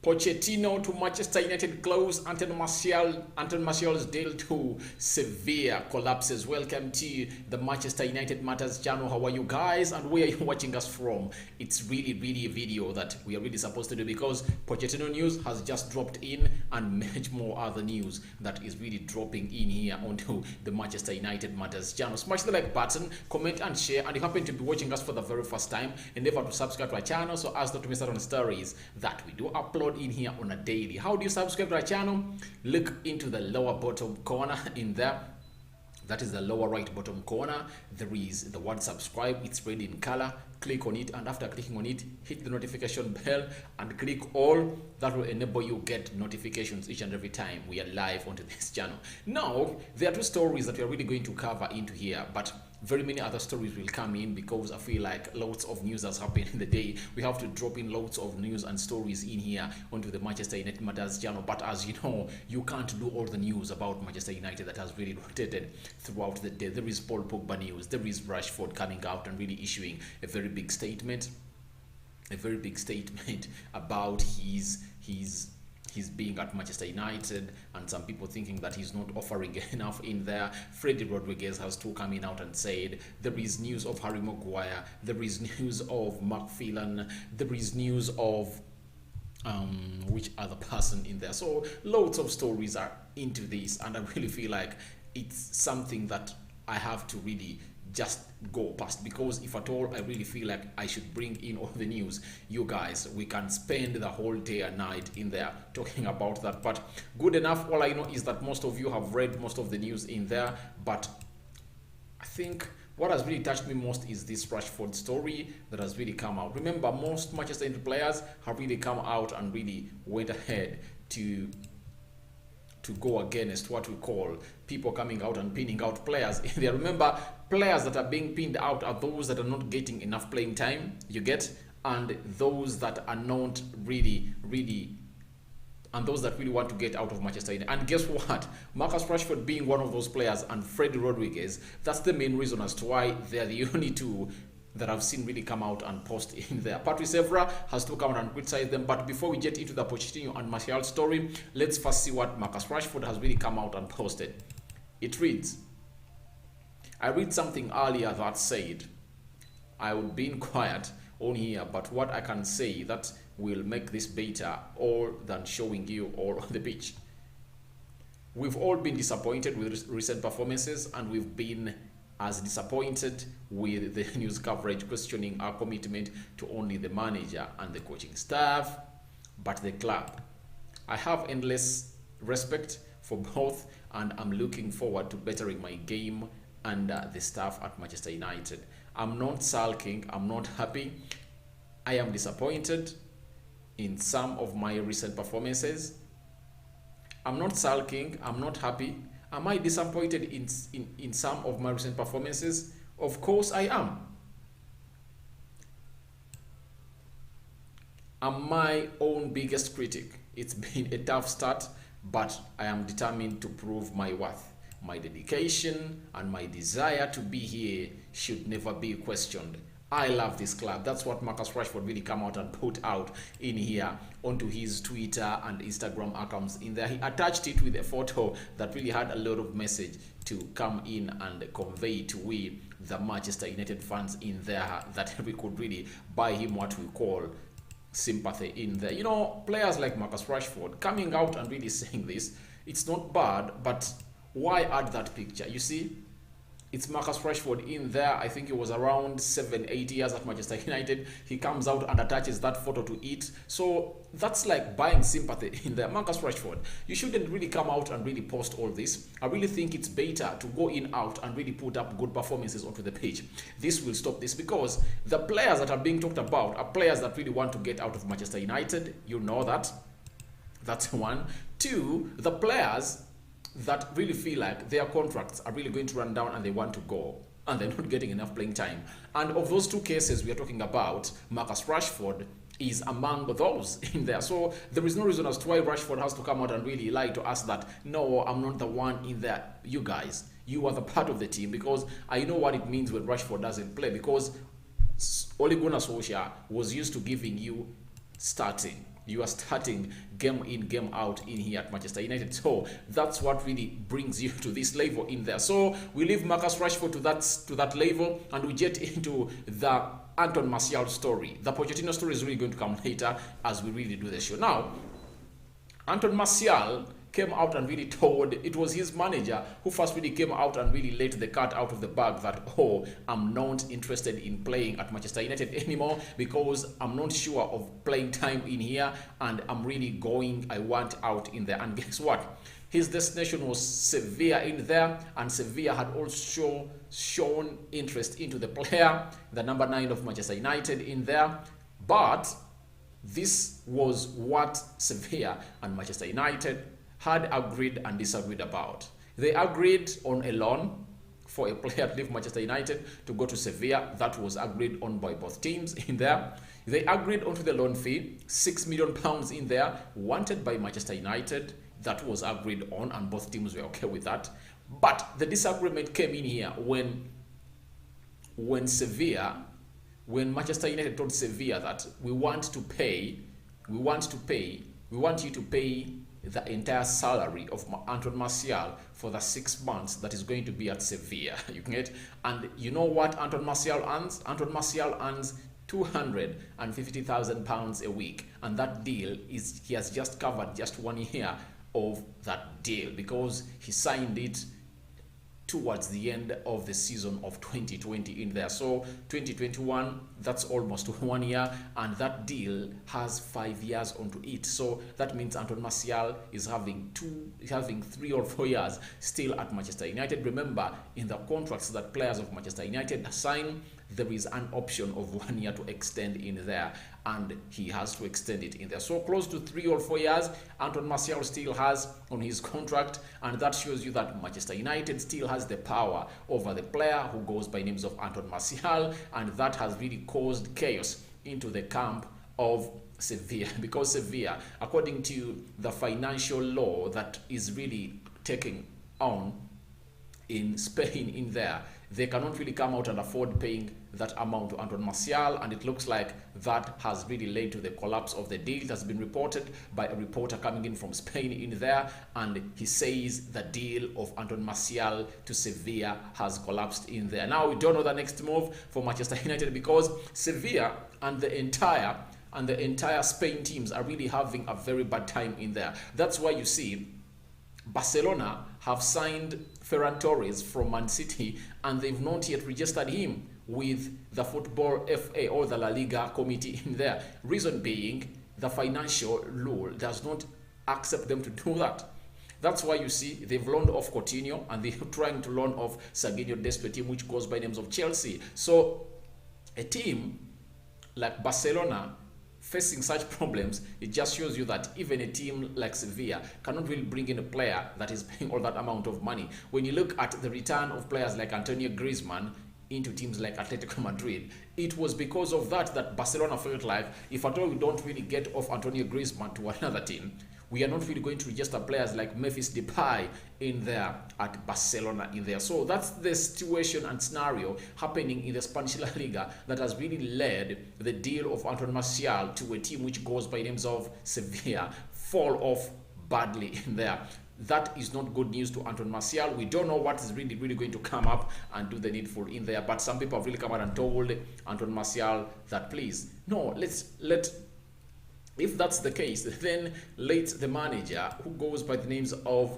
Pochettino to Manchester United close. Anthony Martial's deal to Sevilla collapses. Welcome to the Manchester United Matters channel. How are you guys, and where are you watching us from? It's really a video that we are really supposed to do because Pochettino news has just dropped in, and much more other news that is really dropping in here onto the Manchester United Matters channel. Smash the like button, comment and share, and if you happen to be watching us for the very first time, endeavor to subscribe to our channel so as not to miss out on stories that we do upload in here on a daily. How do you subscribe to our channel? Look into the lower bottom corner in there. That is the lower right bottom corner. There is the word subscribe. It's red in color. Click on it, and after clicking on it, hit the notification bell and click all. That will enable you get notifications each and every time we are live onto this channel. Now, there are two stories that we are really going to cover into here, but very many other stories will come in because I feel like lots of news has happened in the day. We have to drop in lots of news and stories in here onto the Manchester United Matters channel. But as you know, you can't do all the news about Manchester United that has really rotated throughout the day. There is Paul Pogba news. There is Rashford coming out and really issuing a very big statement about his being at Manchester United, and some people thinking that he's not offering enough in there. Freddie Rodriguez has too coming out and said there is news of Harry Maguire, there is news of Mark Phelan, there is news of which other person in there. So lots of stories are into this, and I really feel like it's something that I have to really just go past, because if at all I really feel like I should bring in all the news, you guys, we can spend the whole day and night in there talking about that. But good enough, all I know is that most of you have read most of the news in there, but I think what has really touched me most is this Rashford story that has really come out. Remember, most Manchester United players have really come out and really went ahead to go against what we call people coming out and pinning out players. Remember, players that are being pinned out are those that are not getting enough playing time, you get, and those that are not really and those that really want to get out of Manchester United. And guess what? Marcus Rashford being one of those players, and Freddie Rodriguez, that's the main reason as to why they're the only two that I've seen really come out and post in there. Patrice Evra has to come out and criticize them. But before we get into the Pochettino and Martial story, let's first see what Marcus Rashford has really come out and posted. It reads, I read something earlier that said, I would be quiet on here, but what I can say that will make this better all than showing you all on the pitch. We've all been disappointed with recent performances, and we've been as disappointed with the news coverage questioning our commitment to only the manager and the coaching staff, but the club. I have endless respect for both, and I'm looking forward to bettering my game under the staff at Manchester United. I'm not sulking, I'm not happy. I am disappointed in some of my recent performances. I'm not sulking, I'm not happy. Am I disappointed in some of my recent performances? Of course I am. I'm my own biggest critic. It's been a tough start, but I am determined to prove my worth. My dedication and my desire to be here should never be questioned. I love this club. That's what Marcus Rashford really come out and put out in here onto his Twitter and Instagram accounts in there. He attached it with a photo that really had a lot of message to come in and convey to we, the Manchester United fans in there, that we could really buy him what we call sympathy in there. You know, players like Marcus Rashford coming out and really saying this, it's not bad, but why add that picture? You see, it's Marcus Rashford in there. I think he was around 7-8 years at Manchester United. He comes out and attaches that photo to it. So that's like buying sympathy in there. Marcus Rashford, you shouldn't really come out and really post all this. I really think it's better to go in out and really put up good performances onto the page. This will stop this, because the players that are being talked about are players that really want to get out of Manchester United. You know that. That's one. Two, the players that really feel like their contracts are really going to run down and they want to go, and they're not getting enough playing time. And of those two cases we are talking about, Marcus Rashford is among those in there. So there is no reason as to why Rashford has to come out and really lie to us that, no, I'm not the one in there. You guys, you are the part of the team, because I know what it means when Rashford doesn't play, because Ole Gunnar Solskjaer was used to giving you starting. You are starting game in, game out in here at Manchester United. So that's what really brings you to this level in there. So we leave Marcus Rashford to that level, and we get into the Anton Martial story. The Pochettino story is really going to come later as we really do the show. Now, Anton Martial came out and really told, it was his manager who first really came out and really let the cat out of the bag that, oh, I'm not interested in playing at Manchester United anymore because I'm not sure of playing time in here, and I'm really going, I want out in there. And guess what? His destination was Sevilla in there, and Sevilla had also shown interest into the player, the number 9 of Manchester United in there. But this was what Sevilla and Manchester United had agreed and disagreed about. They agreed on a loan for a player to leave Manchester United to go to Sevilla. That was agreed on by both teams in there. They agreed onto the loan fee, £6 million in there, wanted by Manchester United. That was agreed on, and both teams were okay with that. But the disagreement came in here when Manchester United told Sevilla that we want you to pay the entire salary of Anton Martial for the 6 months that is going to be at Sevilla. You get? And you know what Anton Martial earns? Anton Martial earns £250,000 a week, and that deal is, he has just covered just 1 year of that deal because he signed it towards the end of the season of 2020 in there. So 2021, that's almost 1 year, and that deal has 5 years onto it. So that means Anton Martial is having 3 or 4 years still at Manchester United. Remember, in the contracts that players of Manchester United sign, there is an option of 1 year to extend in there, and he has to extend it in there. So close to 3 or 4 years Anton Martial still has on his contract, and that shows you that Manchester United still has the power over the player who goes by names of Anton Martial, and that has really caused chaos into the camp of Sevilla, because Sevilla, according to the financial law that is really taking on in Spain in there, they cannot really come out and afford paying that amount to Anton Martial, and it looks like that has really led to the collapse of the deal. It has been reported by a reporter coming in from Spain in there, and he says the deal of Anton Martial to Sevilla has collapsed in there. Now we don't know the next move for Manchester United, because Sevilla and the entire Spain teams are really having a very bad time in there. That's why you see Barcelona have signed Ferran Torres from Man City, and they've not yet registered him with the Football FA or the La Liga committee in there. Reason being, the financial law does not accept them to do that. That's why you see they've loaned off Coutinho, and they're trying to loan off Serginho Dest's team, which goes by names of Chelsea. So a team like Barcelona facing such problems, it just shows you that even a team like Sevilla cannot really bring in a player that is paying all that amount of money. When you look at the return of players like Antonio Griezmann into teams like Atletico Madrid, it was because of that Barcelona felt like, if at all we don't really get off Antonio Griezmann to another team, we are not really going to register players like Memphis Depay in there at Barcelona in there. So that's the situation and scenario happening in the Spanish La Liga that has really led the deal of Anton Martial to a team which goes by names of Sevilla fall off badly in there. That is not good news to Anton Martial. We don't know what is really going to come up and do the needful in there, but some people have really come out and told Anton Martial that, please, no, if that's the case, then let the manager, who goes by the names of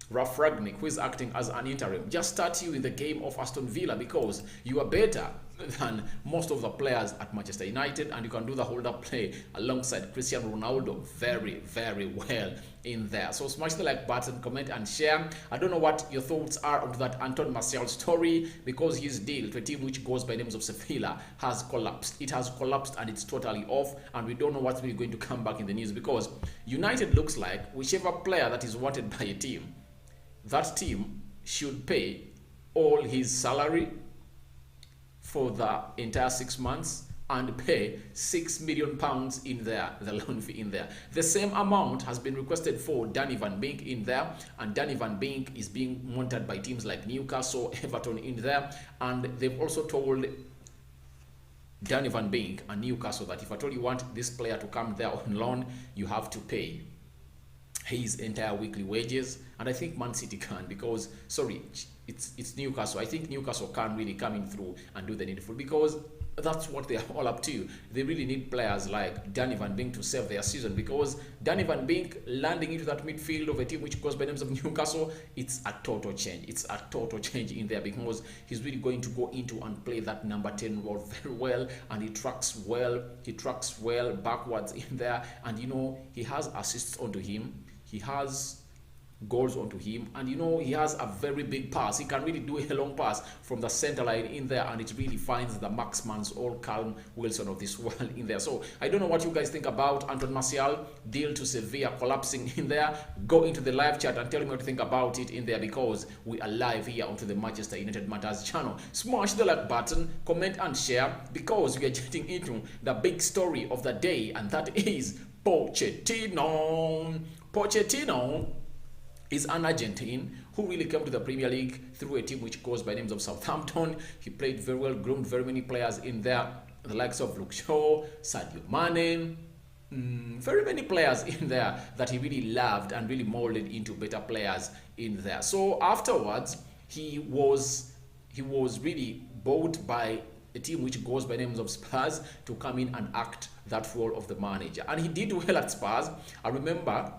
Ralf Rangnick, who is acting as an interim, just start you in the game of Aston Villa, because you are better than most of the players at Manchester United, and you can do the hold-up play alongside Cristiano Ronaldo very well in there. So smash the like button, comment and share. I don't know what your thoughts are on that Anton Martial story, because his deal to a team which goes by names of Sevilla has collapsed. It has collapsed and it's totally off, and we don't know what's really going to come back in the news, because United looks like whichever player that is wanted by a team, that team should pay all his salary for the entire 6 months and pay £6 million in there, the loan fee in there. The same amount has been requested for Danny Van Beek in there, and Danny Van Beek is being monitored by teams like Newcastle, Everton in there, and they've also told Danny Van Beek and Newcastle that if at all you want this player to come there on loan, you have to pay his entire weekly wages. And I think Man City can, because it's Newcastle. I think Newcastle can really come in through and do the needful, because that's what they're all up to. They really need players like Danny Van Beek to save their season, because Danny Van Beek landing into that midfield of a team which goes by the names of Newcastle, it's a total change. It's a total change in there, because he's really going to go into and play that number 10 role very well, and he tracks well. He tracks well backwards in there, and he has assists onto him. He has goals onto him, and he has a very big pass. He can really do a long pass from the center line in there, and it really finds the Maxman's or Calm Wilson of this world in there. So I don't know what you guys think about Anton Martial deal to Sevilla collapsing in there. Go into the live chat and tell me what you think about it in there, because we are live here onto the Manchester United Matters channel. Smash the like button, comment and share, because we are getting into the big story of the day, and that is Pochettino. Pochettino is an Argentine who really came to the Premier League through a team which goes by names of Southampton. He played very well, groomed very many players in there, the likes of Luke Shaw, Sadio Mane, very many players in there that he really loved and really molded into better players in there. So afterwards, he was really bought by a team which goes by names of Spurs to come in and act that role of the manager. And he did well at Spurs. I remember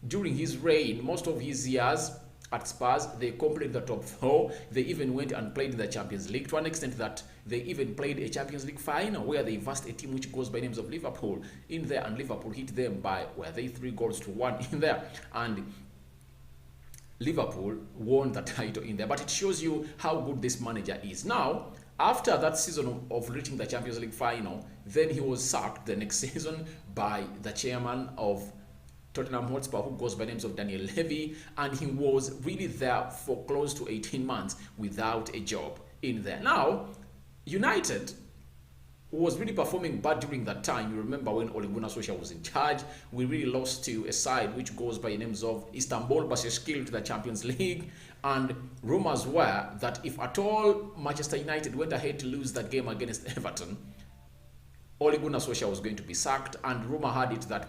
during his reign, most of his years at Spurs, they completed the top 4. They even went and played in the Champions League, to an extent that they even played a Champions League final where they versed a team which goes by names of Liverpool in there, and Liverpool hit them by, 3-1 in there. And Liverpool won the title in there. But it shows you how good this manager is. Now, after that season of reaching the Champions League final, then he was sacked the next season by the chairman of Tottenham Hotspur, who goes by names of Daniel Levy, and he was really there for close to 18 months without a job in there. Now, United was really performing bad during that time. You remember when Ole Gunnar Solskjaer was in charge, we really lost to a side which goes by the names of Istanbul Başakşehir to the Champions League, and rumors were that if at all Manchester United went ahead to lose that game against Everton, Ole Gunnar Solskjaer was going to be sacked, and rumor had it that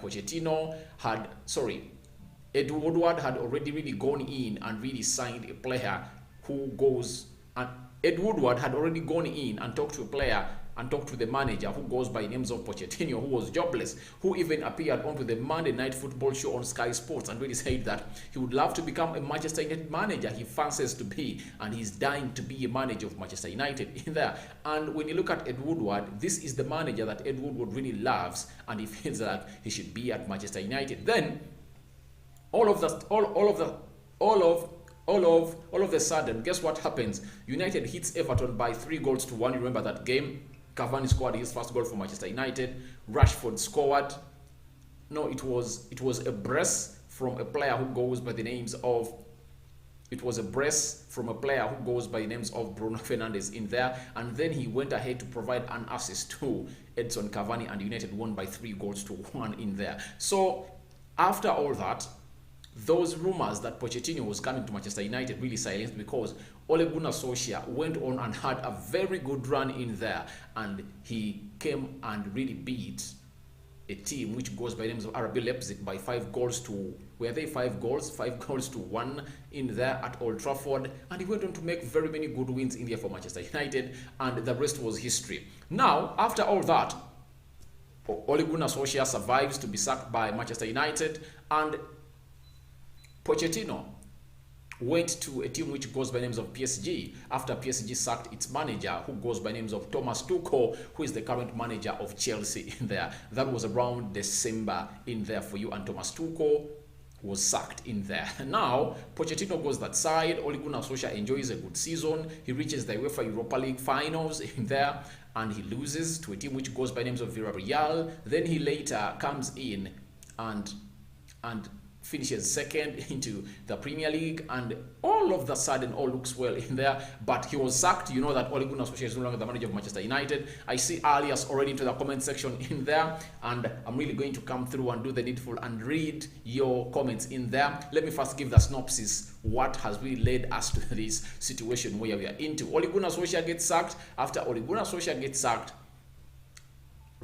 Ed Woodward had already really gone in and really signed a player who goes, and Ed Woodward had already gone in and talked to a player and talked to the manager who goes by names of Pochettino, who was jobless, who even appeared onto the Monday Night Football show on Sky Sports and really said that he would love to become a Manchester United manager. He fancies to be, and he's dying to be a manager of Manchester United in there. And when you look at Ed Woodward, this is the manager that Ed Woodward really loves, and he feels like he should be at Manchester United. Then all of a sudden, guess what happens? United hits Everton by 3-1. You remember that game? Cavani scored his first goal for Manchester United. Rashford scored. No, it was a brace from a player who goes by the names of Bruno Fernandes in there, and then he went ahead to provide an assist to Edson Cavani, and United won by 3-1 in there. So after all that, those rumors that Pochettino was coming to Manchester United really silenced, because Ole Gunnar Solskjaer went on and had a very good run in there, and he came and really beat a team which goes by the names of RB Leipzig by 5-1 in there at Old Trafford, and he went on to make very many good wins in there for Manchester United, and the rest was history. Now, after all that, Ole Gunnar Solskjaer survives to be sacked by Manchester United, and Pochettino went to a team which goes by names of PSG after PSG sacked its manager, who goes by names of Thomas Tuchel, who is the current manager of Chelsea in there. That was around December in there for you, and Thomas Tuchel was sacked in there. Now, Pochettino goes that side. Ole Gunnar Solskjaer enjoys a good season. He reaches the UEFA Europa League finals in there, and he loses to a team which goes by names of Villarreal. Then he later comes in and finishes second into the Premier League, and all of the sudden all looks well in there, but he was sacked. You know that Ole Gunnar Solskjaer is no longer the manager of Manchester United. I see alias already into the comment section in there, and I'm really going to come through and do the needful and read your comments in there. Let me first give the synopsis, what has really led us to this situation where we are into. Ole Gunnar Solskjaer gets sacked. After Ole Gunnar Solskjaer gets sacked,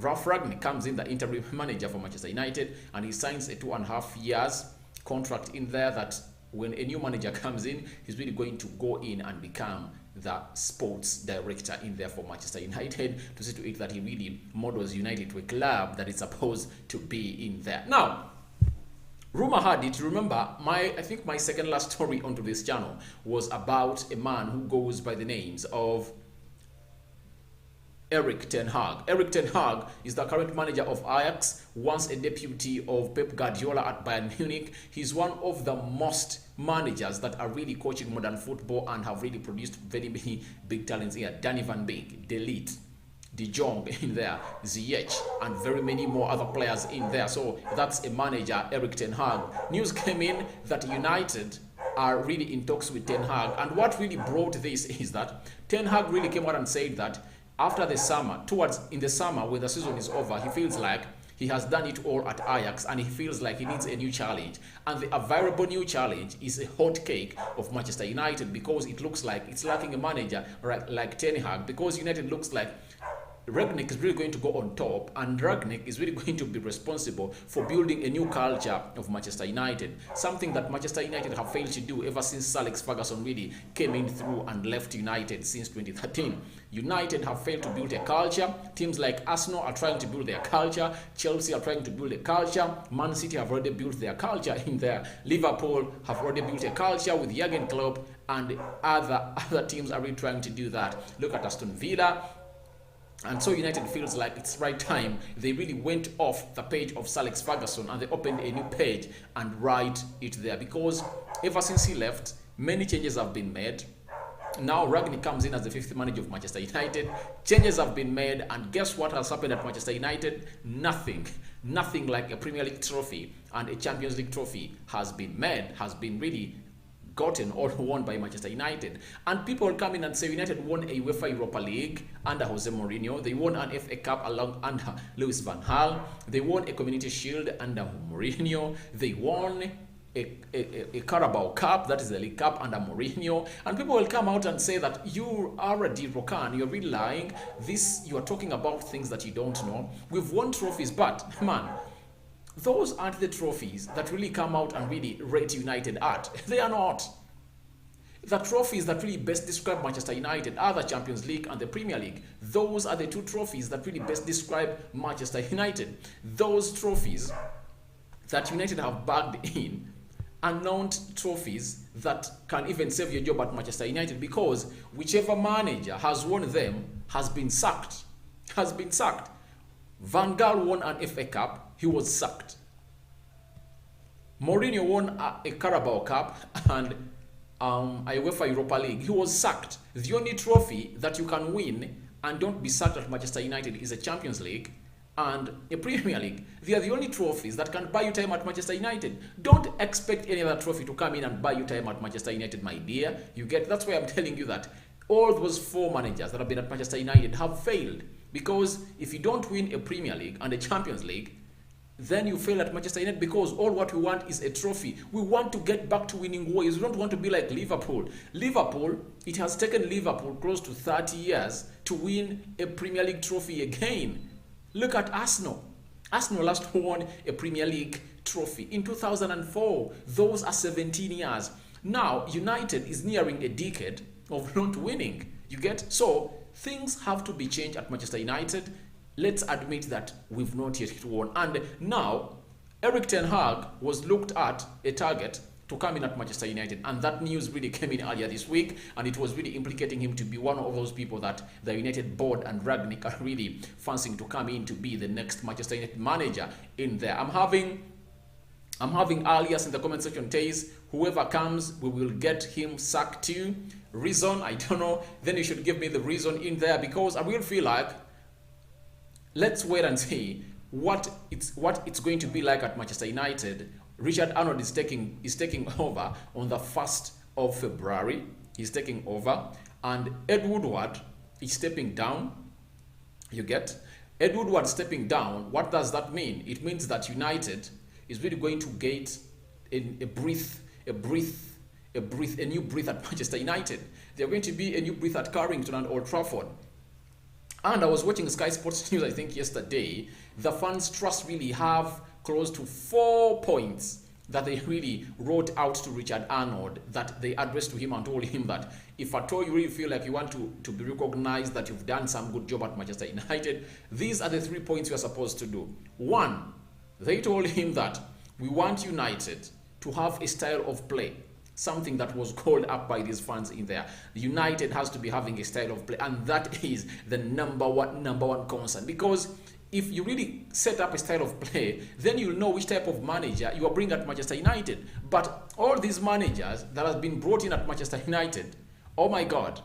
Ralph Rangnick comes in, the interim manager for Manchester United, and he signs a 2.5 years contract in there that when a new manager comes in, he's really going to go in and become the sports director in there for Manchester United, to see to it that he really models United to a club that is supposed to be in there. Now, rumor had it, remember, I think my second last story onto this channel was about a man who goes by the names of Erik ten Hag. Erik ten Hag is the current manager of Ajax, once a deputy of Pep Guardiola at Bayern Munich. He's one of the most managers that are really coaching modern football and have really produced very many big talents here. Danny van Beek, De Ligt, De Jong in there, Ziyech, and very many more other players in there. So that's a manager, Erik ten Hag. News came in that United are really in talks with Ten Hag, and what really brought this is that Ten Hag really came out and said that after the summer, in the summer when the season is over, he feels like he has done it all at Ajax and he feels like he needs a new challenge. And the available new challenge is a hot cake of Manchester United, because it looks like it's lacking a manager like Ten Hag, because United looks like Rangnick is really going to go on top, and Rangnick is really going to be responsible for building a new culture of Manchester United, something that Manchester United have failed to do ever since Sir Alex Ferguson really came in through and left United since 2013. United have failed to build a culture. Teams like Arsenal are trying to build their culture. Chelsea are trying to build a culture. Man City have already built their culture in there. Liverpool have already built a culture with Jurgen Klopp, and other teams are really trying to do that. Look at Aston Villa. And so United feels like it's right time they really went off the page of Sir Alex Ferguson and they opened a new page and write it there, because ever since he left, many changes have been made. Now Rangnick comes in as the fifth manager of Manchester United. Changes have been made, and guess what has happened at Manchester United? Nothing like a Premier League trophy and a Champions League trophy has been made, has been really gotten or won by Manchester United. And people will come in and say United won a UEFA Europa League under Jose Mourinho. They won an FA Cup under Louis van Gaal. They won a Community Shield under Mourinho. They won a Carabao Cup, that is the League Cup, under Mourinho. And people will come out and say that you are a Rocan, you're really lying. You are talking about things that you don't know. We've won trophies, but man, those aren't the trophies that really come out and really rate United at. They are not. The trophies that really best describe Manchester United are the Champions League and the Premier League. Those are the two trophies that really best describe Manchester United. Those trophies that United have bagged in are not trophies that can even save your job at Manchester United, because whichever manager has won them has been sacked. Van Gaal won an FA Cup, he was sacked. Mourinho won a Carabao Cup and a UEFA Europa League, he was sacked. The only trophy that you can win and don't be sacked at Manchester United is a Champions League and a Premier League. They are the only trophies that can buy you time at Manchester United. Don't expect any other trophy to come in and buy you time at Manchester United, my dear. That's why I'm telling you that all those four managers that have been at Manchester United have failed. Because if you don't win a Premier League and a Champions League, then you fail at Manchester United, because all what we want is a trophy. We want to get back to winning ways. We don't want to be like Liverpool. It has taken Liverpool close to 30 years to win a Premier League trophy again. Look at Arsenal. Arsenal last won a Premier League trophy in 2004. Those are 17 years. Now, United is nearing a decade of not winning. You get? So, things have to be changed at Manchester United. Let's admit that we've not yet won. And now, Erik ten Hag was looked at a target to come in at Manchester United. And that news really came in earlier this week. And it was really implicating him to be one of those people that the United board and Rangnick are really fancying to come in to be the next Manchester United manager in there. I'm having alias in the comment section says, whoever comes, we will get him sacked too. Reason, I don't know. Then you should give me the reason in there, because I will feel like, let's wait and see what it's going to be like at Manchester United. Richard Arnold is taking over on the 1st of February. He's taking over, and Ed Woodward is stepping down. You get? Ed Woodward stepping down. What does that mean? It means that United is really going to get a new breath at Manchester United. They're going to be a new breath at Carrington and Old Trafford. And I was watching Sky Sports News, I think yesterday. The fans' trust really have close to 4 points that they really wrote out to Richard Arnold, that they addressed to him and told him that if at all you really feel like you want to be recognized, that you've done some good job at Manchester United, these are the 3 points you are supposed to do. One, they told him that we want United to have a style of play, something that was called up by these fans in there. United has to be having a style of play, and that is the number one concern, because if you really set up a style of play, then you'll know which type of manager you are bringing at Manchester United. But all these managers that have been brought in at Manchester United, oh my God,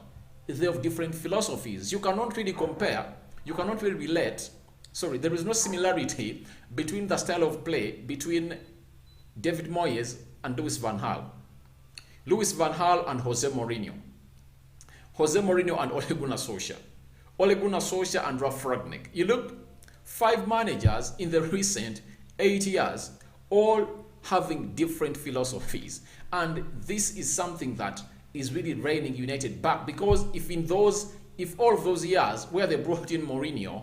they have different philosophies. You cannot really compare, you cannot really relate. Sorry, there is no similarity between the style of play between David Moyes and Louis van Gaal. Louis van Gaal and Jose Mourinho. Jose Mourinho and Ole Gunnar Solskjaer. Ole Gunnar Solskjaer and Ralf Rangnick. You look, 5 managers in the recent 8 years, all having different philosophies. And this is something that is really reining United back, because if all of those years where they brought in Mourinho,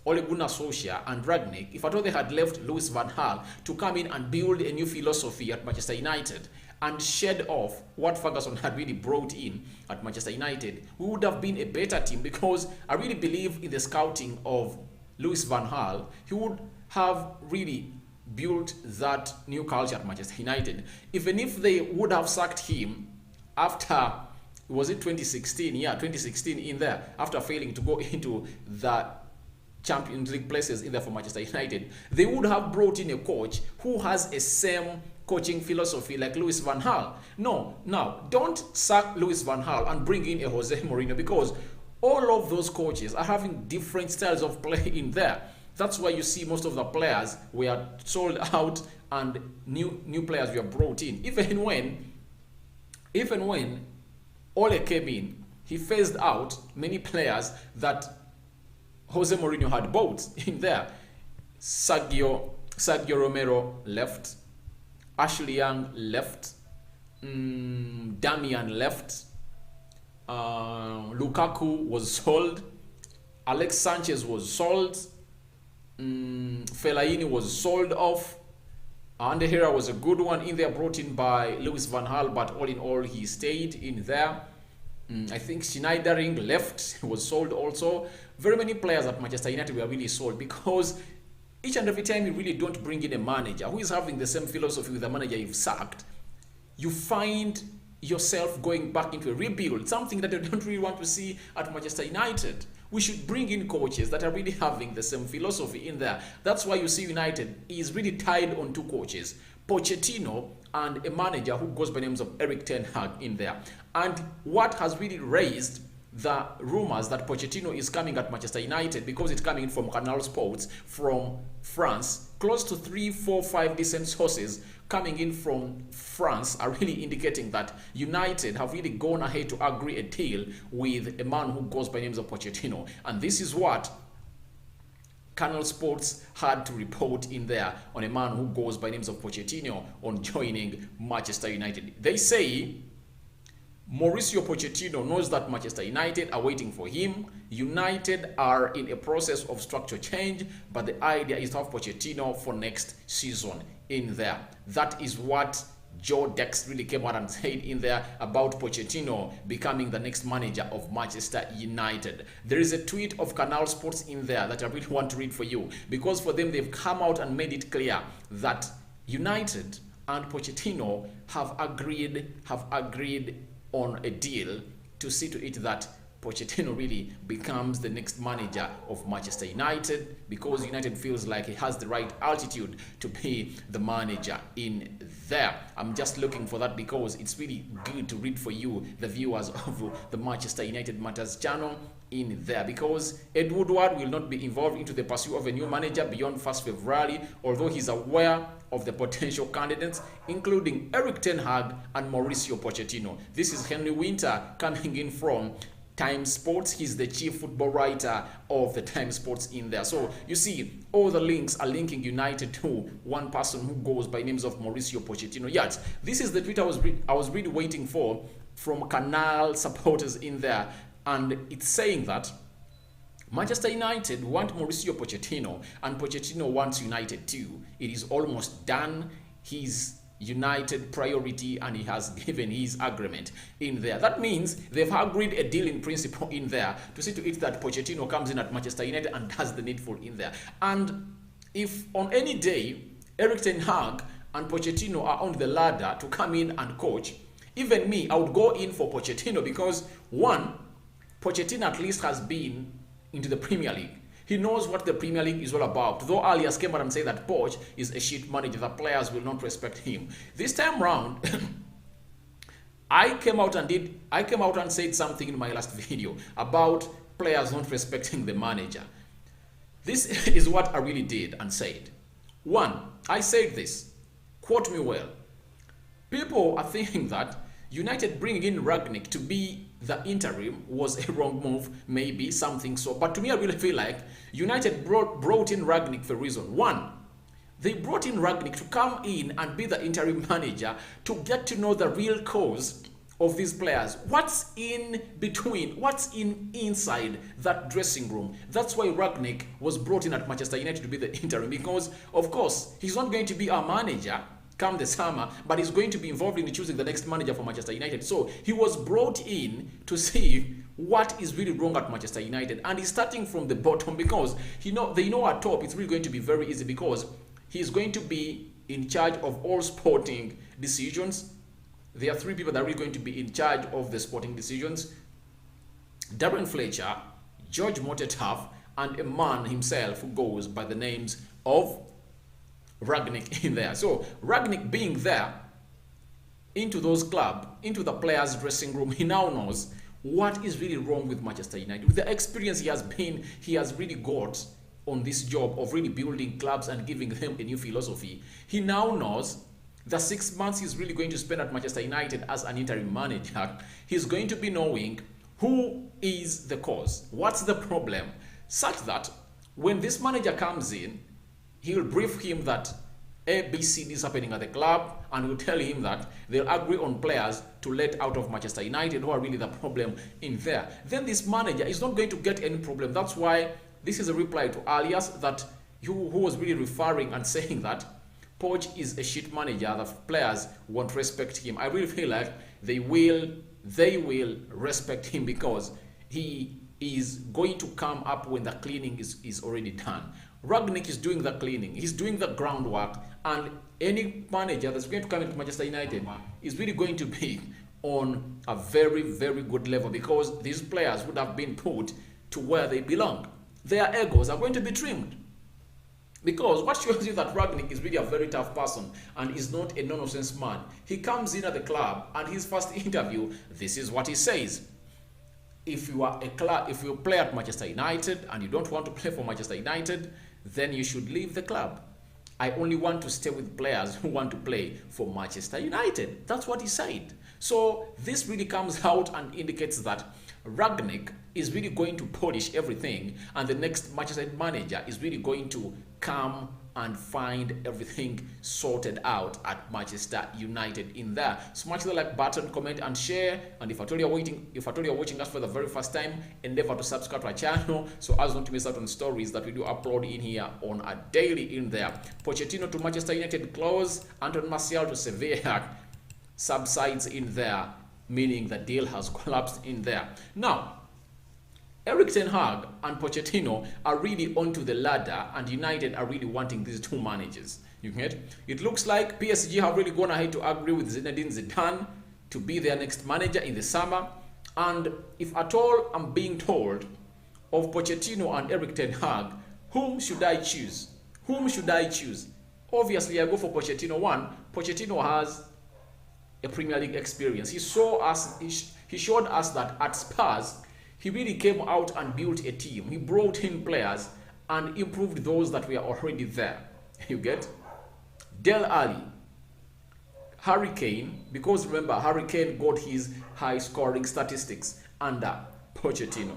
Ole Gunnar Solskjaer and Rangnick, if at all they had left Louis van Gaal to come in and build a new philosophy at Manchester United and shed off what Ferguson had really brought in at Manchester United, we would have been a better team, because I really believe in the scouting of Louis van Gaal. He would have really built that new culture at Manchester United. Even if they would have sacked him after, was it 2016? Yeah, 2016 in there, after failing to go into the Champions League places in there for Manchester United, they would have brought in a coach who has a same coaching philosophy like Louis van Gaal. No, now, don't sack Louis van Gaal and bring in a Jose Mourinho, because all of those coaches are having different styles of play in there. That's why you see most of the players were sold out and new players were brought in. Even when Ole came in, he phased out many players that Jose Mourinho had bought in there. Sergio Romero left, Ashley Young left, Damian left, Lukaku was sold, Alex Sanchez was sold, Fellaini was sold off, Ander Herrera was a good one in there, brought in by Louis van Gaal, but all in all he stayed in there. I think Schneiderlin left, was sold also. Very many players at Manchester United were really sold, because each and every time you really don't bring in a manager who is having the same philosophy with the manager you've sacked, you find yourself going back into a rebuild, something that I don't really want to see at Manchester United. We should bring in coaches that are really having the same philosophy in there. That's why you see United is really tied on 2 coaches, Pochettino and a manager who goes by names of Erik ten Hag in there. And what has really raised the rumors that Pochettino is coming at Manchester United, because it's coming from Canal Sports from France, close to 3, 4, 5 decent sources coming in from France are really indicating that United have really gone ahead to agree a deal with a man who goes by names of Pochettino. And this is what Canal Sports had to report in there on a man who goes by names of Pochettino on joining Manchester United. They say Mauricio Pochettino knows that Manchester United are waiting for him. United are in a process of structure change, but the idea is to have Pochettino for next season in there. That is what Joe Dex really came out and said in there about Pochettino becoming the next manager of Manchester United. There is a tweet of Canal Sports in there that I really want to read for you, because for them they've come out and made it clear that United and Pochettino have agreed on a deal to see to it that Pochettino really becomes the next manager of Manchester United, because United feels like he has the right altitude to be the manager in there. I'm just looking for that because it's really good to read for you, the viewers of the Manchester United Matters channel in there, because Ed Woodward will not be involved into the pursuit of a new manager beyond 1st February, although he's aware of the potential candidates, including Erik ten Hag and Mauricio Pochettino. This is Henry Winter coming in from Times Sports. He's the chief football writer of the Times Sports in there. So you see, all the links are linking United to one person who goes by names of Mauricio Pochettino. Yes, this is the tweet I was really waiting for from Canal supporters in there, and it's saying that Manchester United want Mauricio Pochettino, and Pochettino wants United too. It is almost done. He's United priority, and he has given his agreement in there. That means they've agreed a deal in principle in there to see to it that Pochettino comes in at Manchester United and does the needful in there. And if on any day Erik ten Hag and Pochettino are on the ladder to come in and coach, even me, I would go in for Pochettino because one, Pochettino at least has been into the Premier League. He knows what the Premier League is all about. Though Alias came out and said that Poch is a shit manager, the players will not respect him. This time round, I came out and said something in my last video about players not respecting the manager. This is what I really did and said. One, I said this, quote me well. People are thinking that United bringing in Rangnick to be the interim was a wrong move, maybe something so. But to me, I really feel like United brought in Rangnick for a reason. One, they brought in Rangnick to come in and be the interim manager to get to know the real cause of these players. What's in between? What's inside that dressing room? That's why Rangnick was brought in at Manchester United to be the interim, because of course he's not going to be our manager come the summer, but he's going to be involved in choosing the next manager for Manchester United. So he was brought in to see what is really wrong at Manchester United, and he's starting from the bottom because they know at top it's really going to be very easy because he's going to be in charge of all sporting decisions. There are three people that are really going to be in charge of the sporting decisions: Darren Fletcher, George Motetaf, and a man himself who goes by the names of Rangnick in there. So Rangnick being there into those clubs, into the players' dressing room, he now knows what is really wrong with Manchester United. With the experience he has really got on this job of really building clubs and giving them a new philosophy. He now knows the 6 months he's really going to spend at Manchester United as an interim manager, he's going to be knowing who is the cause, what's the problem, such that when this manager comes in, he'll brief him that A, B, C, D is happening at the club, and he'll tell him that they'll agree on players to let out of Manchester United who are really the problem in there. Then this manager is not going to get any problem. That's why this is a reply to Alias that who was really referring and saying that Poch is a shit manager, the players won't respect him. I really feel like they will respect him because he is going to come up when the cleaning is already done. Rangnick is doing the cleaning, he's doing the groundwork, and any manager that's going to come into Manchester United is really going to be on a very, very good level because these players would have been put to where they belong. Their egos are going to be trimmed. Because what shows you that Rangnick is really a very tough person and is not a nonsense man. He comes in at the club and his first interview, this is what he says. If you are if you play at Manchester United and you don't want to play for Manchester United, then you should leave the club. I only want to stay with players who want to play for Manchester United. That's what he said. So this really comes out and indicates that Rangnick is really going to polish everything, and the next Manchester United manager is really going to come and find everything sorted out at Manchester United in there. Smash the like button, comment and share. And if at all you're watching us for the very first time, endeavor to subscribe to our channel so as not to miss out on stories that we do upload in here on a daily in there. Pochettino to Manchester United close, Anton Martial to Sevilla Subsides in there, meaning the deal has collapsed in there. Now, Erik ten Hag and Pochettino are really onto the ladder, and United are really wanting these two managers. You get? It looks like PSG have really gone ahead to agree with Zinedine Zidane to be their next manager in the summer. And if at all I'm being told of Pochettino and Erik ten Hag, whom should I choose? Whom should I choose? Obviously, I go for Pochettino. One, Pochettino has a Premier League experience. He showed us that at Spurs, he really came out and built a team. He brought in players and improved those that were already there. You get? Del Ali, Harry Kane, because remember, Harry Kane got his high scoring statistics under Pochettino.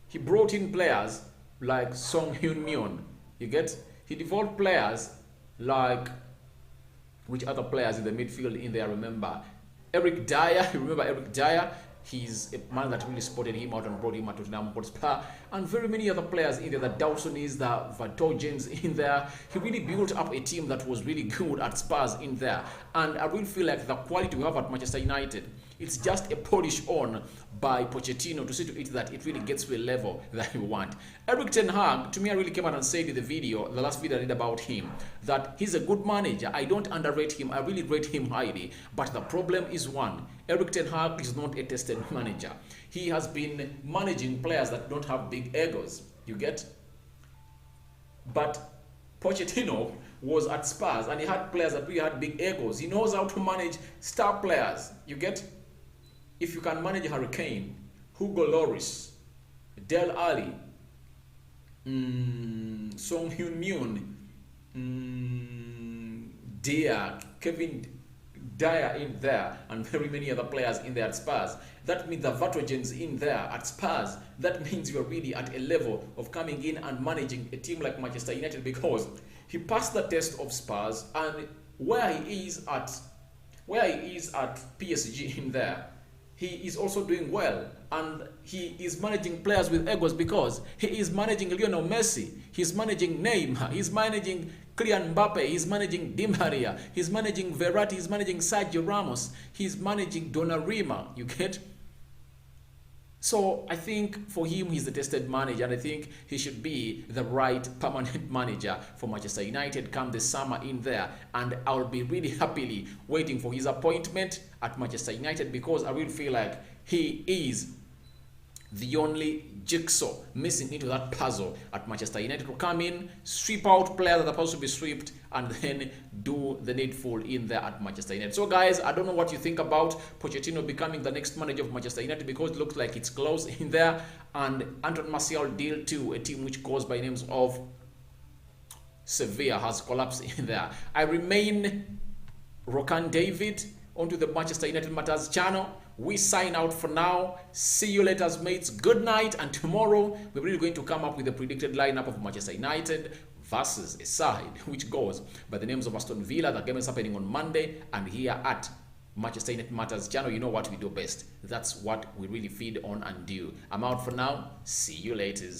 He brought in players like Song Heung-min. You get? He developed players like, which other players in the midfield in there, remember? Eric Dyer, you remember Eric Dyer? He's a man that really spotted him out and brought him to Tottenham Hotspur, and very many other players in there. The Dawson is the Vertonghen's in there. He really built up a team that was really good at Spurs in there, and I really feel like the quality we have at Manchester United, it's just a polish on by Pochettino to see to it that it really gets to a level that we want. Erik ten Hag, to me, I really came out and said in the video, the last video I did about him, that he's a good manager. I don't underrate him. I really rate him highly. But the problem is one. Erik ten Hag is not a tested manager. He has been managing players that don't have big egos. You get? But Pochettino was at Spurs and he had players that really had big egos. He knows how to manage star players. You get? If you can manage Harry Kane, Hugo Lloris, Del Alli, Song Hyun-Min, Kevin Dyer in there, and very many other players in there at Spurs. That means the Vertonghen's in there at Spurs. That means you're really at a level of coming in and managing a team like Manchester United, because he passed the test of Spurs, and where he is at PSG in there, he is also doing well, and he is managing players with egos, because he is managing Lionel Messi, he's managing Neymar, he's managing Kylian Mbappe, he's managing Di Maria, he's managing Verratti, he's managing Sergio Ramos, he's managing Donnarumma, you get? So I think for him, he's the tested manager, and I think he should be the right permanent manager for Manchester United come the summer in there. And I'll be really happily waiting for his appointment at Manchester United, because I really feel like he is the only jigsaw missing into that puzzle at Manchester United to come in, sweep out players that are supposed to be swept, and then do the needful in there at Manchester United. So guys, I don't know what you think about Pochettino becoming the next manager of Manchester United, because it looks like it's close in there, and Anton Martial deal to a team which goes by names of Sevilla has collapsed in there. I remain Rokan David onto the Manchester United Matters channel. We sign out for now. See you later, mates. Good night. And tomorrow, we're really going to come up with a predicted lineup of Manchester United versus a side which goes by the names of Aston Villa. The game is happening on Monday. And here at Manchester United Matters channel, you know what we do best. That's what we really feed on and do. I'm out for now. See you later.